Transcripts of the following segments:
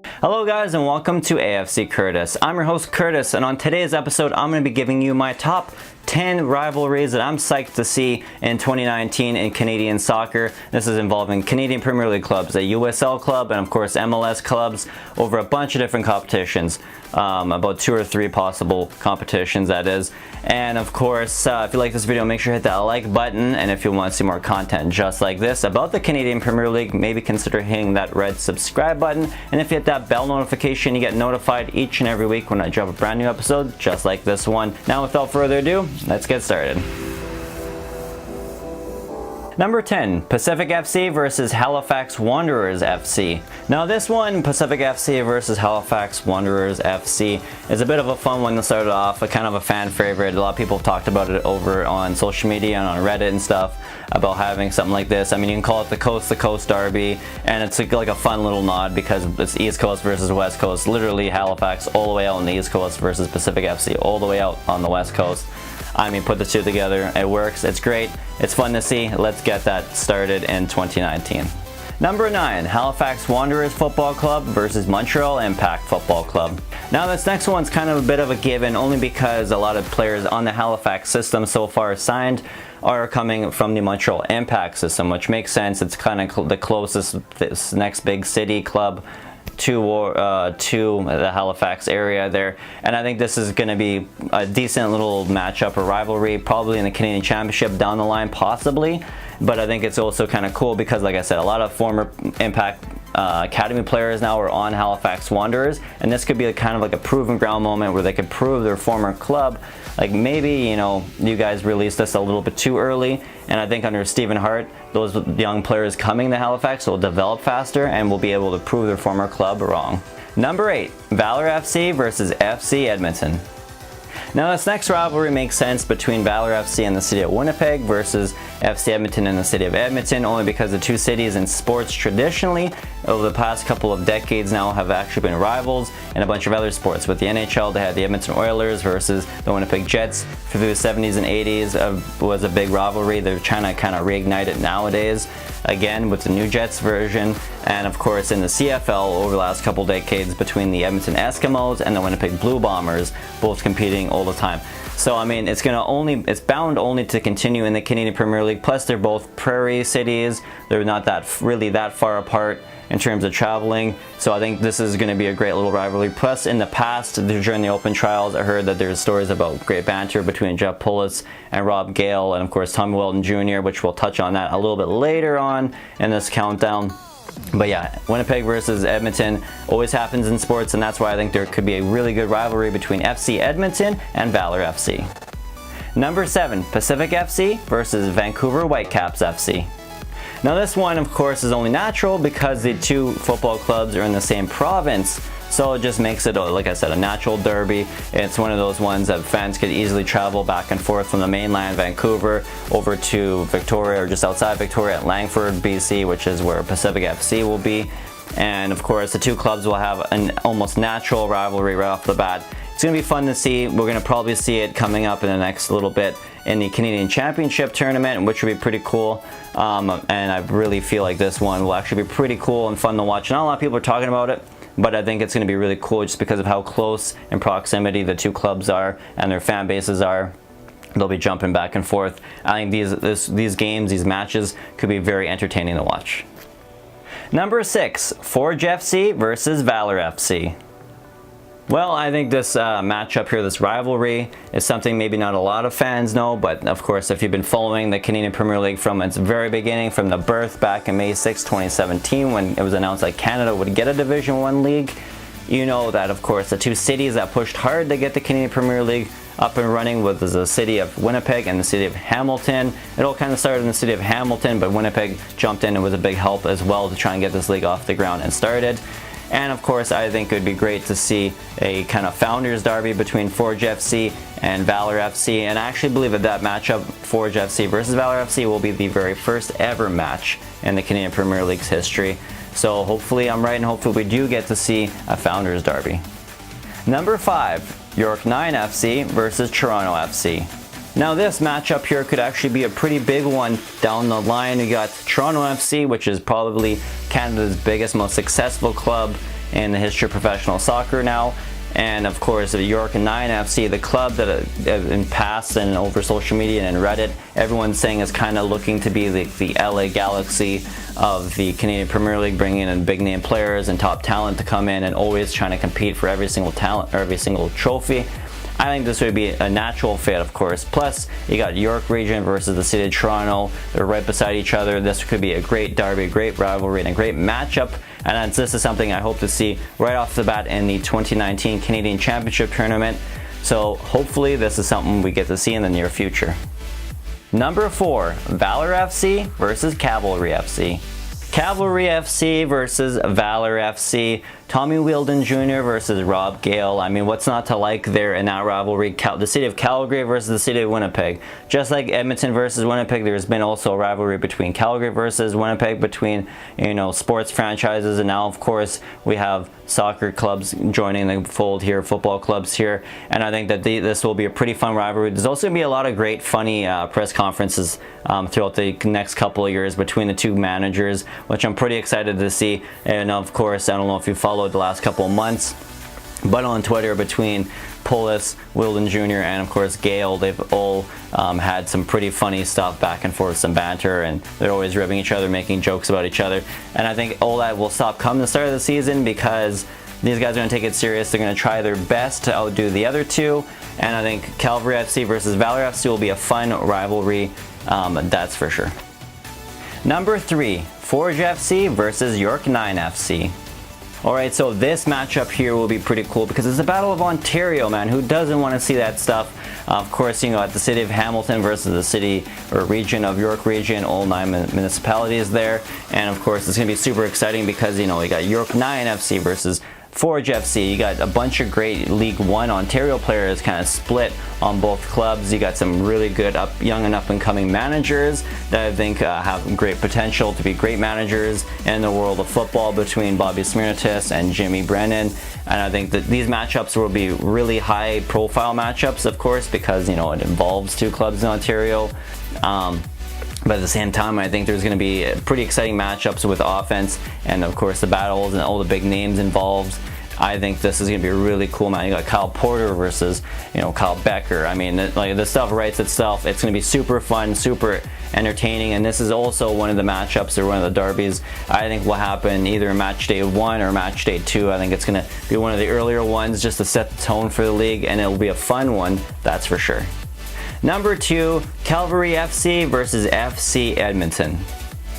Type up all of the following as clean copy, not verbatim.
Hello guys and welcome to A.F.C. Curtis. I'm your host Curtis, and on today's episode I'm going to be giving you my top 10 rivalries that I'm psyched to see in 2019 in Canadian soccer. This is involving Canadian Premier League clubs, a USL club, and of course MLS clubs over a bunch of different competitions. About 2 or 3 possible competitions, that is. And of course, if you like this video, make sure to hit that like button, and if you want to see more content just like this about the Canadian Premier League, maybe consider hitting that red subscribe button, and if you hit that bell notification, you get notified each and every week when I drop a brand new episode just like this one. Now without further ado, let's get started. Number 10, Pacific FC versus Halifax Wanderers FC. Now this one, Pacific FC versus Halifax Wanderers FC, is a bit of a fun one to start off, a kind of a fan favorite. A lot of people have talked about it over on social media and on Reddit and stuff about having something like this. I mean, you can call it the Coast to Coast Derby, and it's like a fun little nod because it's East Coast versus West Coast. Literally Halifax all the way out on the East Coast versus Pacific FC all the way out on the West Coast. I mean, put the two together, it works, it's great, it's fun to see. Let's get that started in 2019. Number 9, Halifax Wanderers Football Club versus Montreal Impact Football Club. Now this next one's kind of a bit of a given, only because a lot of players on the Halifax system so far signed are coming from the Montreal Impact system, which makes sense. It's kind of the closest, this next big city club to the Halifax area there, and I think this is going to be a decent little matchup or rivalry, probably in the Canadian Championship down the line, possibly. But I think it's also kind of cool because, like I said, a lot of former Impact Academy players now are on Halifax Wanderers, and this could be kind of like a proving ground moment where they could prove their former club. Like maybe, you know, you guys released this a little bit too early, and I think under Stephen Hart, those young players coming to Halifax will develop faster and will be able to prove their former club wrong. Number 8, Valour FC versus FC Edmonton. Now this next rivalry makes sense between Valour FC and the city of Winnipeg versus FC Edmonton and the city of Edmonton, only because the two cities in sports traditionally over the past couple of decades now have actually been rivals in a bunch of other sports. With the NHL, they had the Edmonton Oilers versus the Winnipeg Jets through the 70s and 80s was a big rivalry. They're trying to kind of reignite it nowadays again with the new Jets version, and of course in the CFL over the last couple decades between the Edmonton Eskimos and the Winnipeg Blue Bombers, both competing all the time. So I mean, it's bound only to continue in the Canadian Premier League. Plus, they're both prairie cities. They're not really that far apart in terms of traveling. So I think this is going to be a great little rivalry. Plus, in the past, during the open trials, I heard that there's stories about great banter between Jeff Pullis and Rob Gale, and of course Tommy Welton Jr., which we'll touch on that a little bit later on in this countdown. But yeah, Winnipeg versus Edmonton always happens in sports, and that's why I think there could be a really good rivalry between FC Edmonton and Valour FC. Number 7, Pacific FC versus Vancouver Whitecaps FC. Now this one, of course, is only natural because the two football clubs are in the same province, so it just makes it, like I said, a natural derby. It's one of those ones that fans could easily travel back and forth from the mainland, Vancouver, over to Victoria or just outside Victoria at Langford, BC, which is where Pacific FC will be. And of course, the two clubs will have an almost natural rivalry right off the bat. It's going to be fun to see. We're going to probably see it coming up in the next little bit in the Canadian Championship tournament, which would be pretty cool. And I really feel like this one will actually be pretty cool and fun to watch. Not a lot of people are talking about it, but I think it's going to be really cool just because of how close in proximity the two clubs are and their fan bases are. They'll be jumping back and forth. I think these games, these matches, could be very entertaining to watch. Number 6, Forge FC versus Valor FC. Well, I think this matchup here, this rivalry, is something maybe not a lot of fans know, but of course if you've been following the Canadian Premier League from its very beginning, from the birth back in May 6, 2017, when it was announced that Canada would get a Division 1 league, you know that of course the two cities that pushed hard to get the Canadian Premier League up and running was the city of Winnipeg and the city of Hamilton. It all kind of started in the city of Hamilton, but Winnipeg jumped in and was a big help as well to try and get this league off the ground and started. And of course, I think it would be great to see a kind of founders derby between Forge FC and Valour FC. And I actually believe that matchup, Forge FC versus Valour FC, will be the very first ever match in the Canadian Premier League's history. So hopefully I'm right, and hopefully we do get to see a founders derby. Number 5, York 9 FC versus Toronto FC. Now this matchup here could actually be a pretty big one down the line. We got Toronto FC, which is probably Canada's biggest, most successful club in the history of professional soccer now. And of course, the York 9 FC, the club that in past and over social media and Reddit, everyone's saying is kind of looking to be the LA Galaxy of the Canadian Premier League, bringing in big name players and top talent to come in and always trying to compete for every single talent or every single trophy. I think this would be a natural fit, of course. Plus, you got York region versus the city of Toronto. They're right beside each other. This could be a great derby, a great rivalry, and a great matchup. And this is something I hope to see right off the bat in the 2019 Canadian Championship Tournament. So hopefully this is something we get to see in the near future. Number 4, Valour FC versus Cavalry FC. Cavalry FC versus Valor FC. Tommy Wheeldon Jr. versus Rob Gale. I mean, what's not to like there in that rivalry? The city of Calgary versus the city of Winnipeg. Just like Edmonton versus Winnipeg, there's been also a rivalry between Calgary versus Winnipeg, between, you know, sports franchises, and now of course we have soccer clubs joining the fold here, football clubs here, and I think that this will be a pretty fun rivalry. There's also going to be a lot of great funny press conferences throughout the next couple of years between the two managers, which I'm pretty excited to see. And of course, I don't know if you followed the last couple of months, but on Twitter between Pulis, Wheeldon Jr., and of course Gale, they've all had some pretty funny stuff back and forth, some banter, and they're always ribbing each other, making jokes about each other. And I think all that will stop come the start of the season, because these guys are going to take it serious. They're going to try their best to outdo the other two, and I think Calgary FC versus Valor FC will be a fun rivalry, that's for sure. Number 3, Forge FC versus York 9 FC. Alright, so this matchup here will be pretty cool because it's the Battle of Ontario, man. Who doesn't want to see that stuff? Of course, you know, at the city of Hamilton versus the city or region of York region, all 9 municipalities there. And of course, it's going to be super exciting because, you know, you got York 9 FC versus Forge FC. You got a bunch of great League 1 Ontario players kind of split on both clubs. You got some really good young and up and coming managers that I think have great potential to be great managers in the world of football, between Bobby Smirnitis and Jimmy Brennan. And I think that these matchups will be really high profile matchups, of course, because, you know, it involves two clubs in Ontario. But at the same time, I think there's going to be pretty exciting matchups with offense, and of course the battles and all the big names involved. I think this is going to be really cool, man. You got Kyle Porter versus, you know, Kyle Becker. I mean, like, the stuff writes itself. It's going to be super fun, super entertaining, and this is also one of the matchups or one of the derbies I think will happen either match day 1 or match day 2. I think it's going to be one of the earlier ones just to set the tone for the league, and it'll be a fun one, that's for sure. Number 2, Cavalry FC versus FC Edmonton.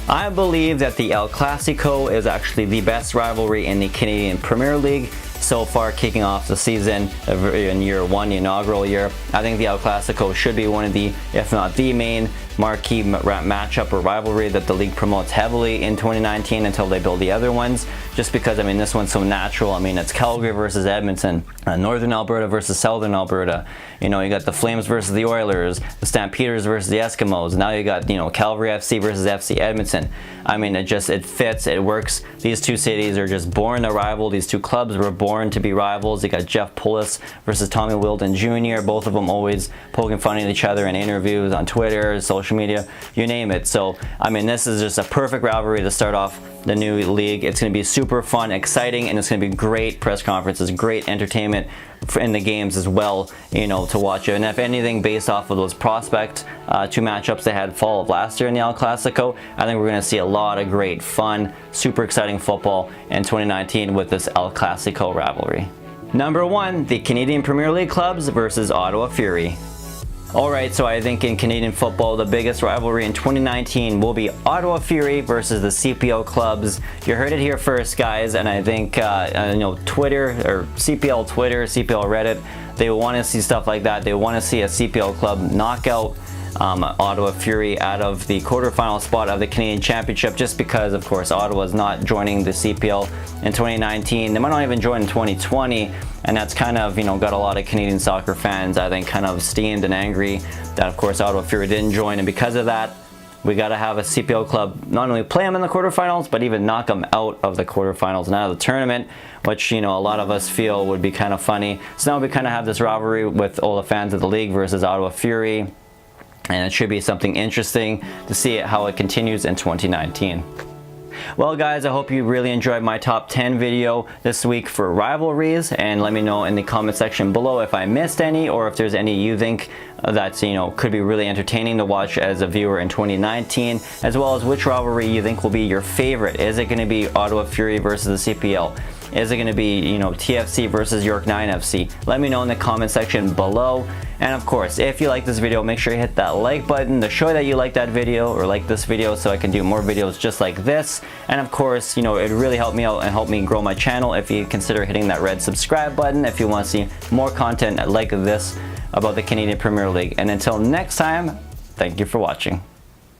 I believe that the El Clasico is actually the best rivalry in the Canadian Premier League so far, kicking off the season in year 1, the inaugural year. I think the El Clasico should be one of the, if not the main, marquee matchup or rivalry that the league promotes heavily in 2019 until they build the other ones, just because, I mean, this one's so natural. I mean, it's Calgary versus Edmonton, Northern Alberta versus Southern Alberta. You know, you got the Flames versus the Oilers, the Stampeders versus the Eskimos. Now you got, you know, Calgary FC versus FC Edmonton. I mean, it fits, it works. These two cities are just born to rival. These two clubs were born to be rivals. You got Jeff Pulis versus Tommy Wheeldon Jr. Both of them always poking fun at each other in interviews, on Twitter, social media, you name it. So, I mean, this is just a perfect rivalry to start off the new league. It's going to be super fun, exciting, and it's going to be great press conferences, great entertainment in the games as well, you know, to watch it. And if anything, based off of those prospect 2 matchups they had fall of last year in the El Clasico, I think we're going to see a lot of great fun, super exciting football in 2019 with this El Clasico rivalry. Number 1, the Canadian Premier League clubs versus Ottawa Fury. Alright, so I think in Canadian football, the biggest rivalry in 2019 will be Ottawa Fury versus the CPL clubs. You heard it here first, guys, and I think, you know, Twitter, or CPL Twitter, CPL Reddit, they want to see stuff like that. They want to see a CPL club knock out Ottawa Fury out of the quarterfinal spot of the Canadian Championship, just because, of course, Ottawa's not joining the CPL in 2019. They might not even join in 2020, and that's kind of, you know, got a lot of Canadian soccer fans, I think, kind of steamed and angry that, of course, Ottawa Fury didn't join, and because of that, we got to have a CPL club not only play them in the quarterfinals, but even knock them out of the quarterfinals and out of the tournament, which, you know, a lot of us feel would be kind of funny. So now we kind of have this rivalry with all the fans of the league versus Ottawa Fury, and it should be something interesting to see how it continues in 2019. Well guys, I hope you really enjoyed my top 10 video this week for rivalries, and let me know in the comment section below if I missed any, or if there's any you think that's, you know, could be really entertaining to watch as a viewer in 2019, as well as which rivalry you think will be your favorite. Is it going to be Ottawa Fury versus the CPL? Is it going to be, you know, TFC versus York 9 FC? Let me know in the comment section below. And of course, if you like this video, make sure you hit that like button to show that you like that video or like this video, so I can do more videos just like this. And of course, you know, it really helped me out and help me grow my channel if you consider hitting that red subscribe button if you want to see more content like this about the Canadian Premier League. And until next time, thank you for watching.